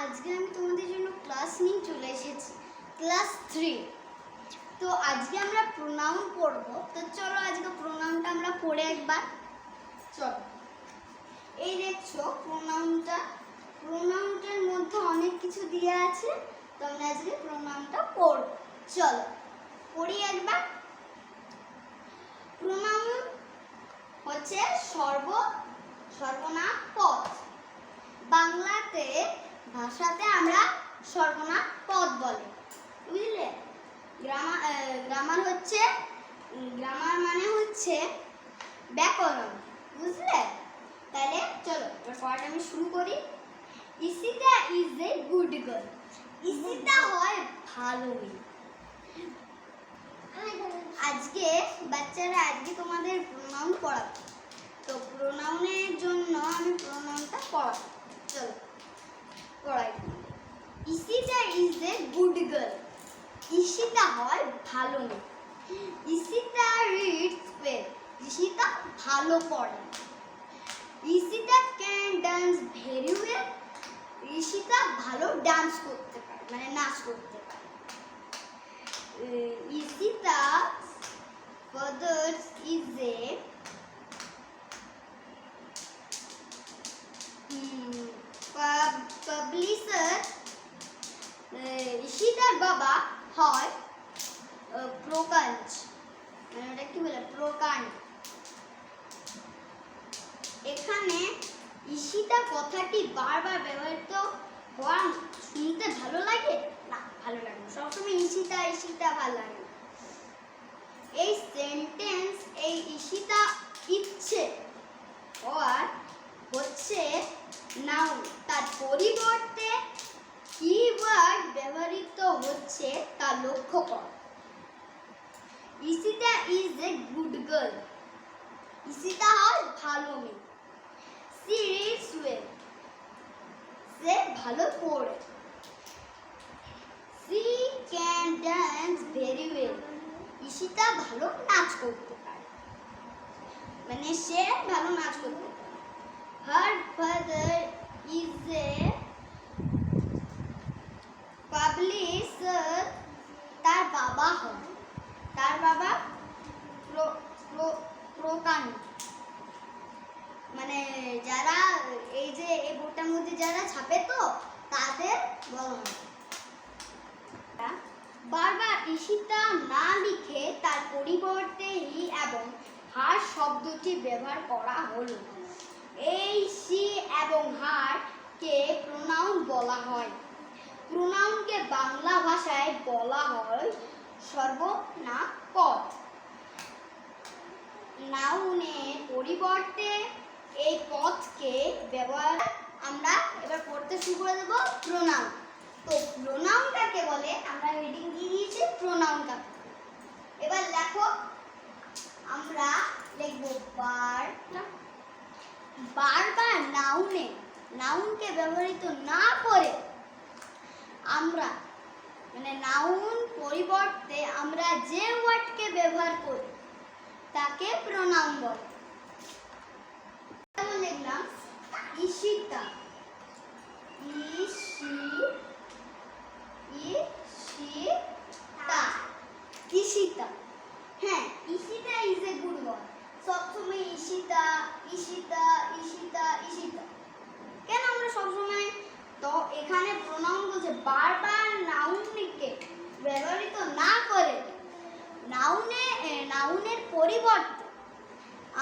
আজকে আমি তোমাদের জন্য ক্লাস নিয়ে চলে এসেছি, ক্লাস 3। তো আজকে আমরা প্রোনাউন পড়ব। তো চলো আজকে প্রোনাউনটা আমরা পড়ে একবার। চলো, এই দেখছো প্রোনাউনটার মধ্যে অনেক কিছু দেওয়া আছে। তো আমরা আজকে প্রোনাউনটা পড়ব। চলো পড়ি একবার। প্রোনাউন হচ্ছে সর্বনাম পদ। বাংলাতে ভাষাতে আমরা সর্বনাম পদ বলে, বুঝলে? গ্রামার মানে হচ্ছে ব্যাকরণ, বুঝলে? তাহলে চলো এবার পড়াটা আমি শুরু করি। ইসিতা ইজ এ গুড গার্ল। ইসিতা হয় ভালো মেয়ে। বাচ্চারা আজকে তোমাদের প্রোনাউন পড়াবো। তো প্রোনাউনের জন্য আমি প্রোনাউনটা পড়াবো। চলো পড়াই। Ishita is a good girl. Ishita হয় ভালো মেয়ে। Ishita reads well. ইশিতা ভালো পড়ে। Ishita can dance very well. Ishita ভালো ডান্স করতে পারে, মানে নাচ করতে পারে। Ishita father's is a publisher. ইশিতার বাবা হয় প্রকাঞ্চ, মানে ওটা কি বলে, প্রকাণ্ড। এখানে ইশিতা কথাটি বারবার ব্যবহৃত হওয়া শুনতে ভালো লাগে না? ভালো লাগে না, সবসময় ইশিতা ইশিতা ভালো লাগে না। এই সেন্টেন্স, এই ইশিতা ইচ্ছে আর হচ্ছে নাউন, তার পরিবর্তে কি ওয়ার্ড ব্যবহৃত হচ্ছে তা লক্ষ্য কর। Ishita is a good girl. Ishita হয় ভালো মেয়ে। She reads well. সে ভালো পড়ে। She can dance very well. Ishita ভালো নাচ করতে পারে, মানে সে ভালো নাচ করতে পারে। Her father is a publisher. তার বাবা প্রকাণ্ড, মানে যারা এই বোর্ডটার মধ্যে যারা ছাপে তো তাদের বলা হয়। বারবার ইশিতা না লিখে তার পরিবর্তে হি এবং হার শব্দটি ব্যবহার করা হলো। এই সি এবং হার কে প্রোনাউন বলা হয়। প্রোনাউনকে বাংলা ভাষায় বলা হয় সর্বনাম পদ। নাউনের পরিবর্তে এই পদকে ব্যবহার। আমরা এবার পড়তে শুরু করে দেব প্রোনাউন। তো প্রোনাউন কাকে বলে আমরা হেডিং দিয়ে দিয়েছি, প্রোনাউন কাকে। এবার দেখো, আমরা লিখব বারবার নাউনকে ব্যবহৃত না করে আমরা, মানে নাউন পরিবর্তে আমরা যে ওয়ার্ডকে ব্যবহার করি তাকে প্রোনাউন বলে। লিখলাম ইশিতা। ইশিতা, হ্যাঁ, Ishita is a good word. সবসময় ইশিতা ইশিতা ইশিতা ইশিতা কেন আমরা সবসময়? তো এখানে প্রোনাউন বলছে বারবার নাউনকে ব্যবহৃত না করে নাউনের পরিবর্তে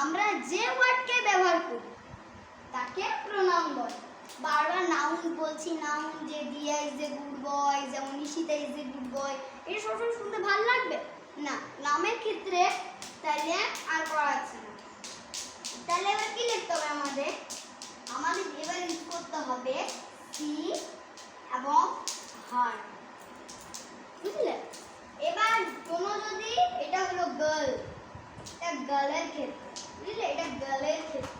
আমরা যে ওয়ার্ডকে ব্যবহার করি তাকে প্রোনাউন বলে। বারবার নাউন বলছি, নাউন যে দিয়া ইজ এ গুড বয়, যেমন Ishita is a good boy, এটা সবসময় শুনতে ভালো লাগবে না নামের ক্ষেত্রে, তাইলে আর পড়াচ্ছে না। তাহলে এবার কি লিখতে হবে আমাদের এবার ইউজ করতে হবে সি এবং হার, বুঝলে? এবার কোনো যদি এটা হলো গার্ল, এটা গার্লের ক্ষেত্রে, বুঝলে? এটা গার্লের ক্ষেত্রে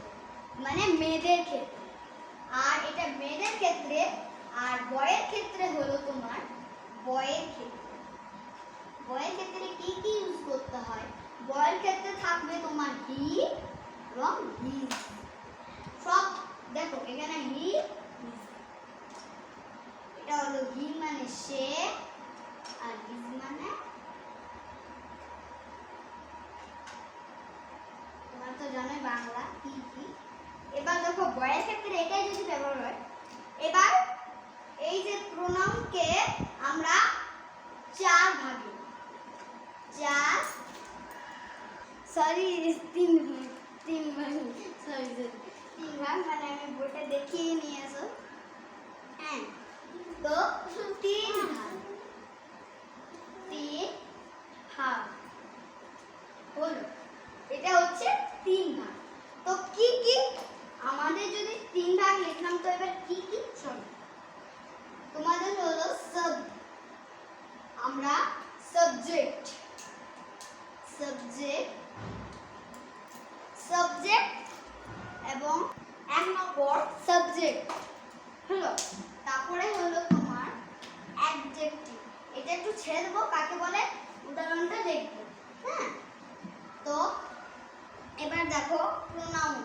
মানে মেয়েদের ক্ষেত্রে, আর এটা মেয়েদের ক্ষেত্রে, আর বয়ের ক্ষেত্রে হলো তোমার বয়ের ক্ষেত্রে। বয়ের ক্ষেত্রে কি কি ইউজ করতে হয়? বয়ের ক্ষেত্রে থাকবে তোমার হি এবং হিজ। সব দেখো এখানে হি, হি মানে সে, আর ইজ মানে তোমরা তো জানোই বাংলা কি কি। এবার দেখো বয়ের ক্ষেত্রে এটাই যদি ব্যবহার হয়। এবার এই যে প্রোনাউনকে আমরা চার ভাগে, তিন ভাগ মানে আমি বইটা দেখিয়ে নিয়ে আসো। হ্যাঁ, তো তিন ভাগ হলো, এটা হচ্ছে তিন ভাগ। তো কি কি আমাদের যদি তিন ভাগ লিখলাম, তো এবার কি কি শোনো। তোমাদের হলো আমরা সাবজেক্ট এবং এক নম্বর সাবজেক্ট হলো, তারপরে হলো তোমার অ্যাডজেক্টিভ। এটা একটু ছেড়ে দেবো, কাকে বলে উদাহরণটা দেখবো। হ্যাঁ, তো এবার দেখো প্রোনাউন